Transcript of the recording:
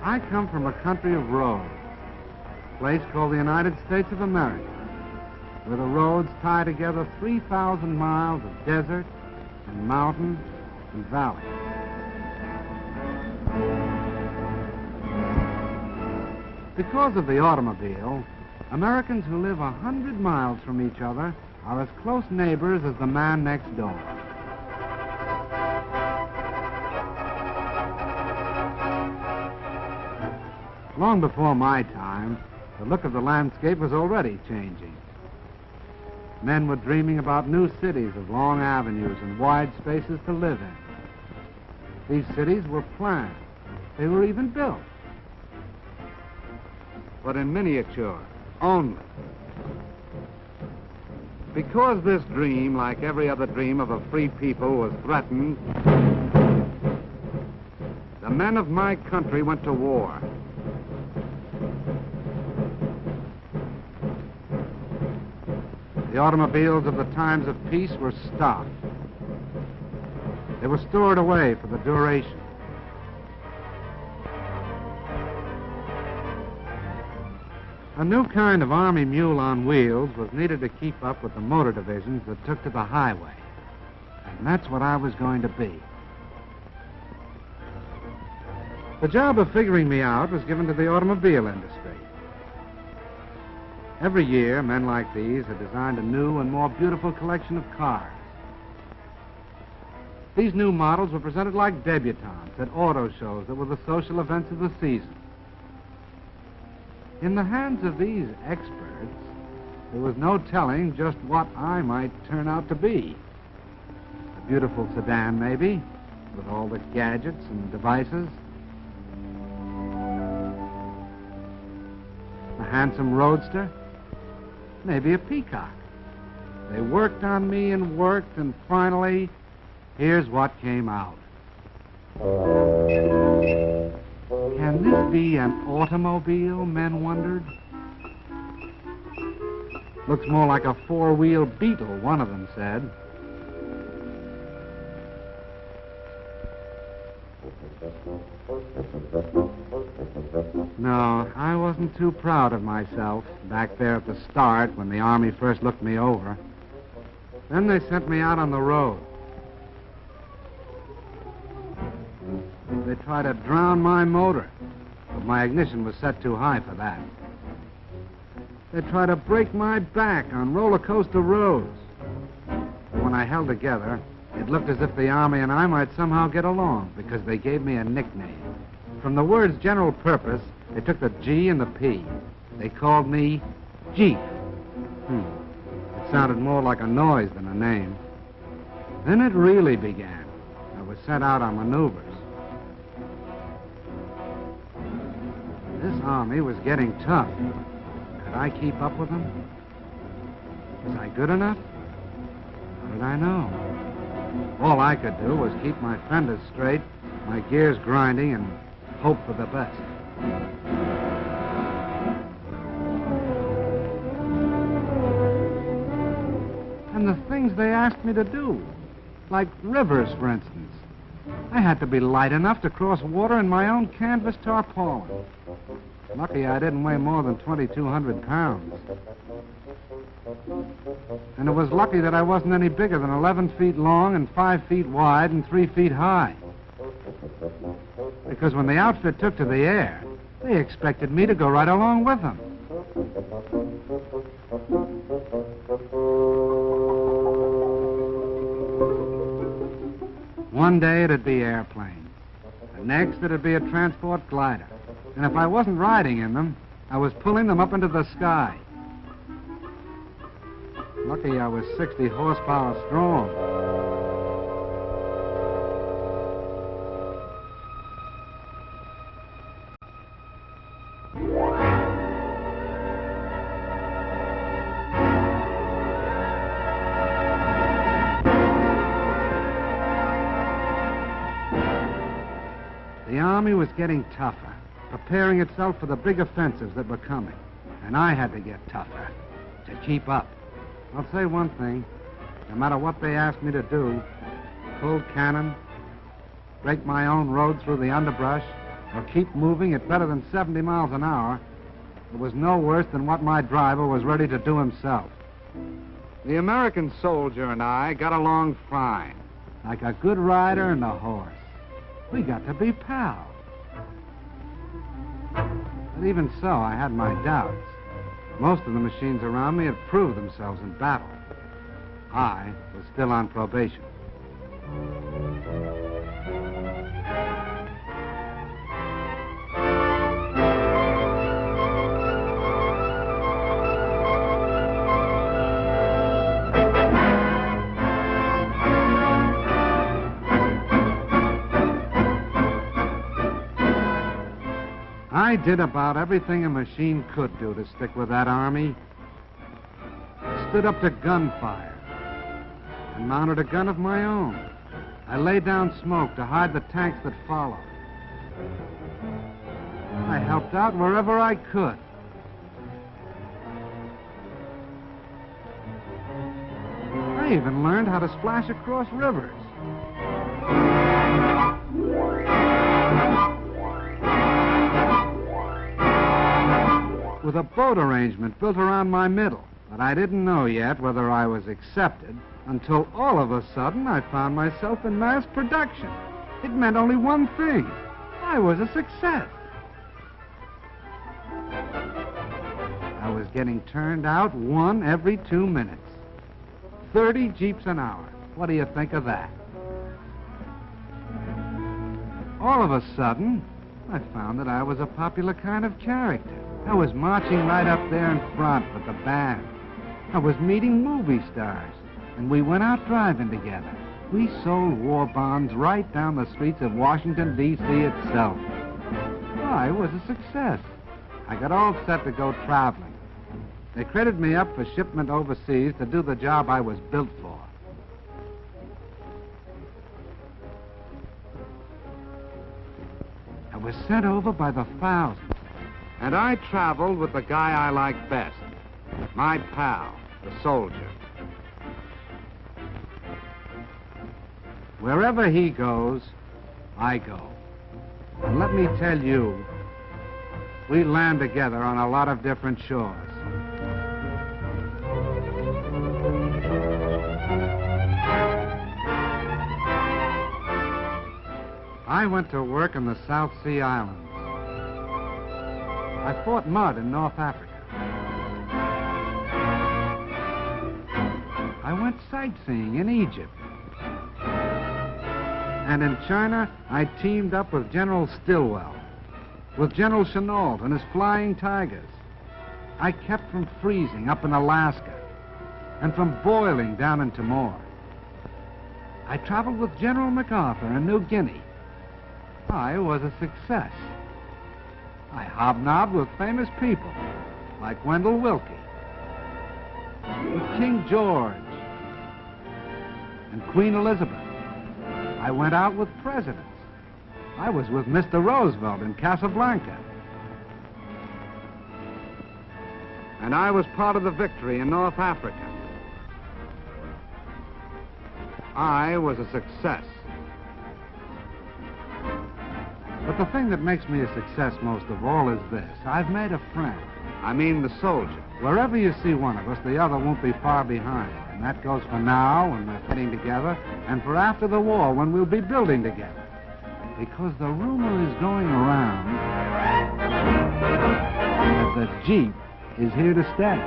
I come from a country of roads, a place called the United States of America, where the roads tie together 3,000 miles of desert and mountain and valley. Because of the automobile, Americans who live 100 miles from each other are as close neighbors as the man next door. Long before my time, the look of the landscape was already changing. Men were dreaming about new cities of long avenues and wide spaces to live in. These cities were planned. They were even built. But in miniature, only. Because this dream, like every other dream of a free people, was threatened, the men of my country went to war. The automobiles of the times of peace were stopped. They were stored away for the duration. A new kind of army mule on wheels was needed to keep up with the motor divisions that took to the highway. And that's what I was going to be. The job of figuring me out was given to the automobile industry. Every year, men like these had designed a new and more beautiful collection of cars. These new models were presented like debutantes at auto shows that were the social events of the season. In the hands of these experts, there was no telling just what I might turn out to be. A beautiful sedan, maybe, with all the gadgets and devices. A handsome roadster. Maybe a peacock. They worked on me and worked, and finally, here's what came out. Can this be an automobile, men wondered? Looks more like a four-wheel beetle, one of them said. No, I wasn't too proud of myself back there at the start when the Army first looked me over. Then they sent me out on the road. They tried to drown my motor, but my ignition was set too high for that. They tried to break my back on roller coaster roads. When I held together, it looked as if the Army and I might somehow get along because they gave me a nickname. From the words general purpose, they took the G and the P. They called me Jeep. It sounded more like a noise than a name. Then it really began. I was sent out on maneuvers. This Army was getting tough. Could I keep up with them? Was I good enough? How did I know? All I could do was keep my fenders straight, my gears grinding, and hope for the best. And the things they asked me to do, like rivers, for instance. I had to be light enough to cross water in my own canvas tarpaulin. Lucky I didn't weigh more than 2,200 pounds. And it was lucky that I wasn't any bigger than 11 feet long and 5 feet wide and 3 feet high. Because when the outfit took to the air, they expected me to go right along with them. One day it'd be airplanes. The next it'd be a transport glider. And if I wasn't riding in them, I was pulling them up into the sky. Lucky I was 60 horsepower strong. The Army was getting tougher, preparing itself for the big offensives that were coming. And I had to get tougher to keep up. I'll say one thing. No matter what they asked me to do, pull cannon, break my own road through the underbrush, or keep moving at better than 70 miles an hour, it was no worse than what my driver was ready to do himself. The American soldier and I got along fine, like a good rider and a horse. We got to be pals. But even so, I had my doubts. Most of the machines around me had proved themselves in battle. I was still on probation. I did about everything a machine could do to stick with that army. I stood up to gunfire and mounted a gun of my own. I laid down smoke to hide the tanks that followed. I helped out wherever I could. I even learned how to splash across rivers. With a boat arrangement built around my middle. But I didn't know yet whether I was accepted until all of a sudden I found myself in mass production. It meant only one thing. I was a success. I was getting turned out one every 2 minutes. 30 jeeps an hour. What do you think of that? All of a sudden, I found that I was a popular kind of character. I was marching right up there in front with the band. I was meeting movie stars, and we went out driving together. We sold war bonds right down the streets of Washington, D.C. itself. I was a success. I got all set to go traveling. They credited me up for shipment overseas to do the job I was built for. I was sent over by the thousands. And I traveled with the guy I liked best, my pal, the soldier. Wherever he goes, I go. And let me tell you, we land together on a lot of different shores. I went to work in the South Sea Islands. I fought mud in North Africa. I went sightseeing in Egypt. And in China, I teamed up with General Stilwell, with General Chenault and his Flying Tigers. I kept from freezing up in Alaska and from boiling down in Timor. I traveled with General MacArthur in New Guinea. I was a success. I hobnobbed with famous people, like Wendell Willkie, with King George, and Queen Elizabeth. I went out with presidents. I was with Mr. Roosevelt in Casablanca. And I was part of the victory in North Africa. I was a success. But the thing that makes me a success most of all is this. I've made a friend. I mean the soldier. Wherever you see one of us, the other won't be far behind. And that goes for now, when we're fighting together, and for after the war, when we'll be building together. Because the rumor is going around that the Jeep is here to stay.